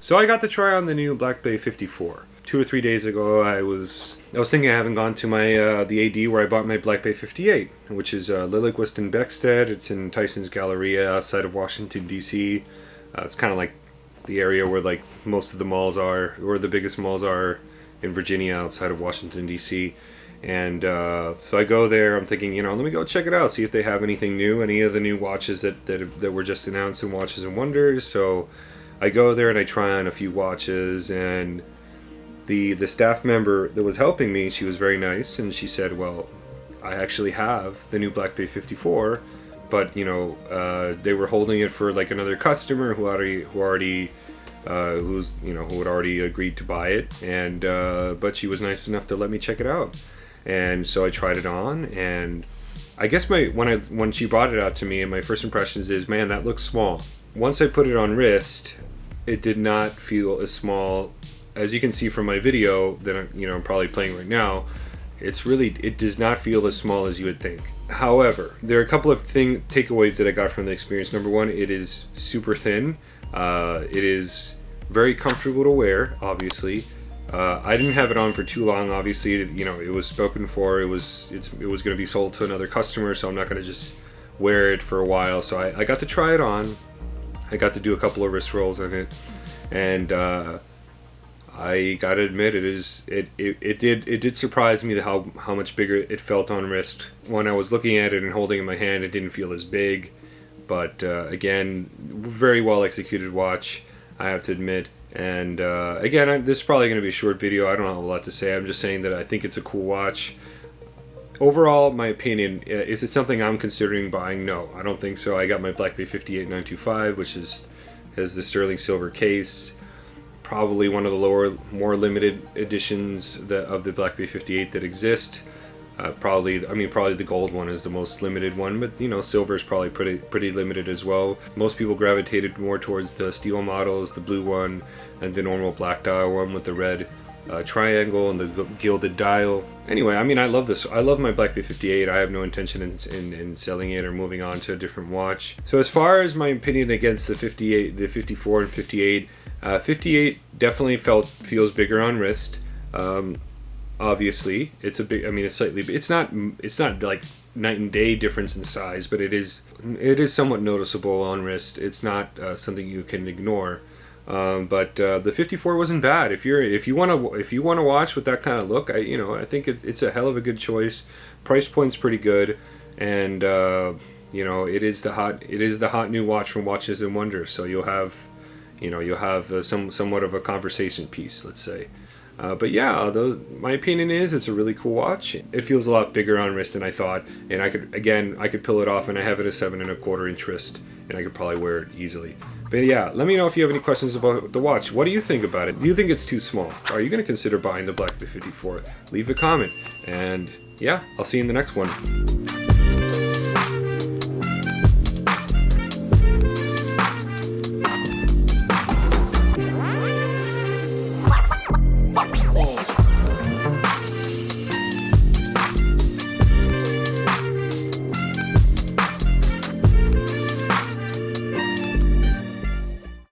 So I got to try on the new Black Bay 54. 2 or 3 days ago, I was thinking I haven't gone to my the AD where I bought my Black Bay 58, which is Lilliguist in Beckstead. It's in Tyson's Galleria outside of Washington, D.C. It's kind of like the area where like most of the malls are, or the biggest malls are in Virginia outside of Washington, D.C. And so I go there, I'm thinking, let me go check it out, see if they have anything new, any of the new watches that were just announced in Watches and Wonders. So I go there and I try on a few watches, and the staff member that was helping me, she was very nice, and she said, well, I actually have the new Black Bay 54, but they were holding it for like another customer who had already agreed to buy it, and but she was nice enough to let me check it out. And so I tried it on, and I guess when she brought it out to me, and my first impressions is, man, that looks small. Once I put it on wrist, it did not feel as small. As you can see from my video that I'm probably playing right now, it does not feel as small as you would think. However, there are a couple of takeaways that I got from the experience. Number one, it is super thin. It is very comfortable to wear, obviously. I didn't have it on for too long. Obviously, it was spoken for. It was going to be sold to another customer, so I'm not going to just wear it for a while. So I got to try it on. I got to do a couple of wrist rolls on it, and I got to admit, it did surprise me how much bigger it felt on wrist. When I was looking at it and holding it in my hand, it didn't feel as big. But again, very well executed watch, I have to admit. And again, this is probably going to be a short video. I don't have a lot to say. I'm just saying that I think it's a cool watch. Overall, my opinion, is it something I'm considering buying? No, I don't think so. I got my Black Bay 58-925, which has the sterling silver case. Probably one of the more limited editions of the Black Bay 58 that exist. Probably the gold one is the most limited one, but silver is probably pretty limited as well. Most people gravitated more towards the steel models, the blue one, and the normal black dial one with the red triangle and the gilded dial. Anyway, I love this. I love my Black Bay 58. I have no intention in selling it or moving on to a different watch. So as far as my opinion against the 58, the 54 and 58, 58 definitely feels bigger on wrist. Obviously, it's a big. It's slightly. It's not like night and day difference in size, but it is somewhat noticeable on wrist. It's not something you can ignore. But the 54 wasn't bad. If you want to watch with that kind of look, I think it's a hell of a good choice. Price point's pretty good, and it is the hot new watch from Watches and Wonders. So you'll have somewhat of a conversation piece, let's say. But yeah, my opinion is it's a really cool watch. It feels a lot bigger on wrist than I thought, and I could pull it off, and I have it a 7.25 inch wrist, and I could probably wear it easily. But yeah, let me know if you have any questions about the watch. What do you think about it? Do you think it's too small? Are you going to consider buying the Black Bay 54? Leave a comment, and yeah, I'll see you in the next one.